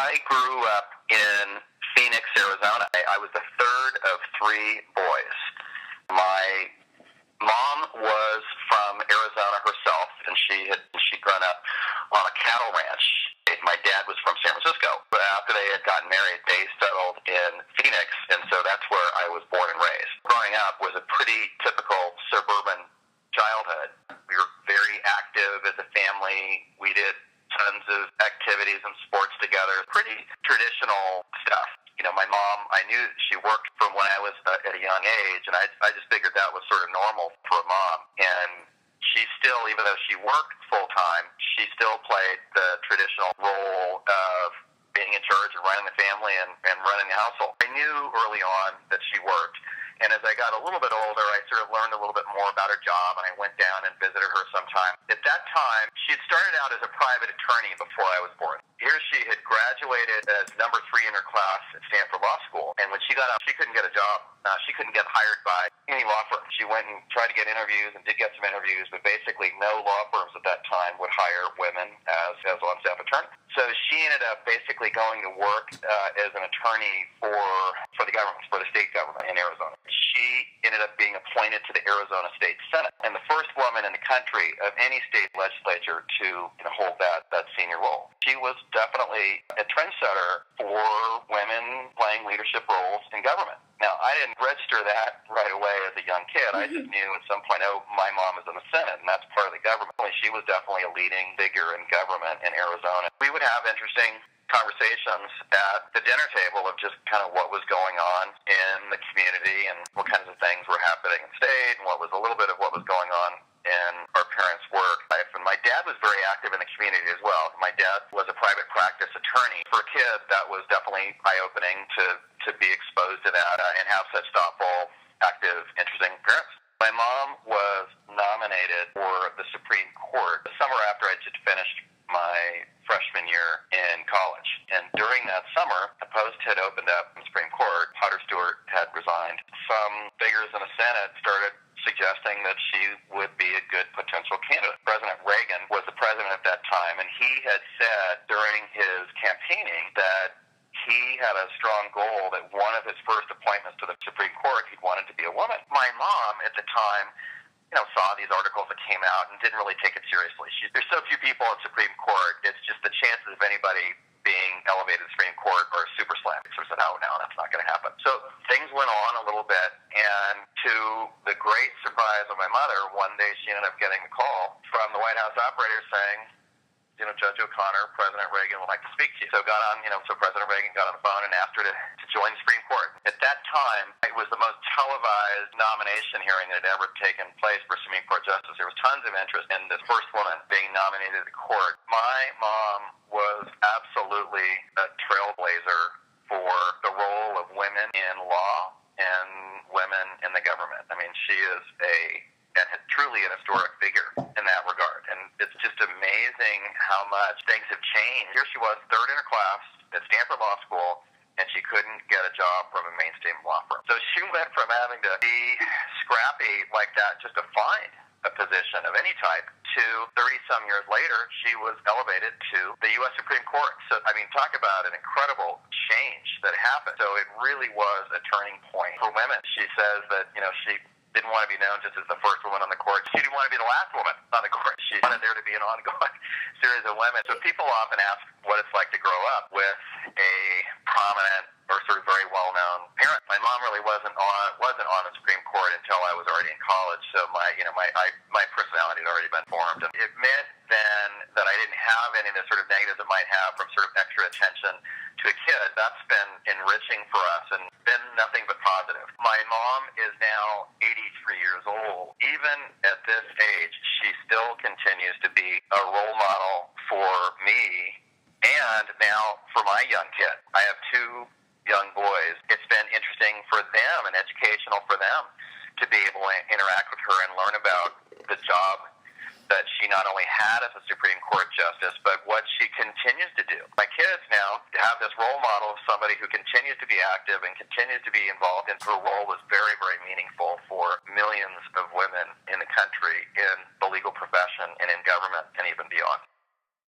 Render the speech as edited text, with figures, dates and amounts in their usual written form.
I grew up in Phoenix, Arizona. I was the third of three boys. My mom was from Arizona herself, and she'd grown up on a cattle ranch. My dad was from San Francisco. But after they had gotten married, they settled in Phoenix, and so that's where I was born and raised. Growing up was a pretty typical suburban childhood. We were very active as a family. We did tons of activities and sports together. Pretty traditional stuff. You know, my mom, I knew she worked from when I was at a young age, and I just figured that was sort of normal for a mom. And she still, even though she worked full-time, she still played the traditional role of being in charge and running the family and running the household. I knew early on that she worked. And as I got a little bit older, I sort of learned a little bit more about her job, and I went down and visited her sometime. At that time, she had started out as a private attorney before I was born. Here she had graduated as number 3 in her class at Stanford Law School, and when she got out, she couldn't get a job. She couldn't get hired by any law firm. She went and tried to get interviews and did get some interviews, but basically no law firms at that time would hire women as on-staff attorney. So she ended up basically going to work as an attorney for the government, for the state government in Arizona. She ended up being appointed to the Arizona State Senate, and the first woman in the country of any state legislature to hold that senior role. She was definitely a trendsetter for women playing leadership roles in government. Now, I didn't register that right away as a young kid. I just knew at some point, my mom is in the Senate, and that's part of the government. She was definitely a leading figure in government in Arizona. We would have interesting conversations at the dinner table of just kind of what was going on in the community and what kinds of things were happening in state and what was a little bit of what was going on in our parents' work life. And my dad was very active in the community as well. My dad was a private practice attorney. For a kid, that was definitely eye-opening to be exposed to that and have such thoughtful, active, interesting parents. My mom was nominated for the Supreme Court the summer after I just finished my freshman year in college. And during that summer, a post had opened up in the Supreme Court. Potter Stewart had resigned. Some figures in the Senate started suggesting that she would be a good potential candidate. President Reagan was the president at that time, and he had said during his campaigning that he had a strong goal that one of his first appointments to the Supreme Court, he wanted to be a woman. My mom at the time saw these articles that came out and didn't really take it seriously. There's so few people in Supreme Court, it's just the chances of anybody being elevated to the Supreme Court are super slim. So I said, no, that's not going to happen. So things went on a little bit, and to the great surprise of my mother, one day she ended up getting a call from the White House operator saying, Judge O'Connor, President Reagan would like to speak to you. So so President Reagan got on the phone and asked her to join the Supreme Court. At that time, it was the most televised nomination hearing that had ever taken place for Supreme Court justice. There was tons of interest in this first woman being nominated to the court. My mom was absolutely a trailblazer for the role of women in law and women in the government. I mean, she is truly an historic figure in that regard. And it's just amazing how much things have changed. Here she was, third in her class at Stanford Law School, and she couldn't get a job from a mainstream law firm. So she went from having to be scrappy like that just to find a position of any type to 30-some years later, she was elevated to the U.S. Supreme Court. So, talk about an incredible change that happened. So it really was a turning point for women. She says that, she didn't want to be known just as the first woman on the court. She didn't want to be the last woman on the court. She wanted there to be an ongoing series of women. So people often ask what it's like to grow up with a prominent or sort of very well-known parent. My mom really wasn't on the Supreme Court until I was already in college. So my personality had already been formed. And it meant then that I didn't have any of the sort of negatives it might have from sort of extra attention to a kid. That's been enriching for us and been nothing but positive. My mom is now 83 years old. Even at this age, she still continues to be a role model for me and now for my young kid. I have 2 young boys. It's been interesting for them and educational for them to be able to interact with her and learn about the job that she not only had as a Supreme Court justice, but what she continues to do. My kids now have this role model of somebody who continues to be active and continues to be involved, and her role was very, very meaningful for millions of women in the country, in the legal profession, and in government, and even beyond.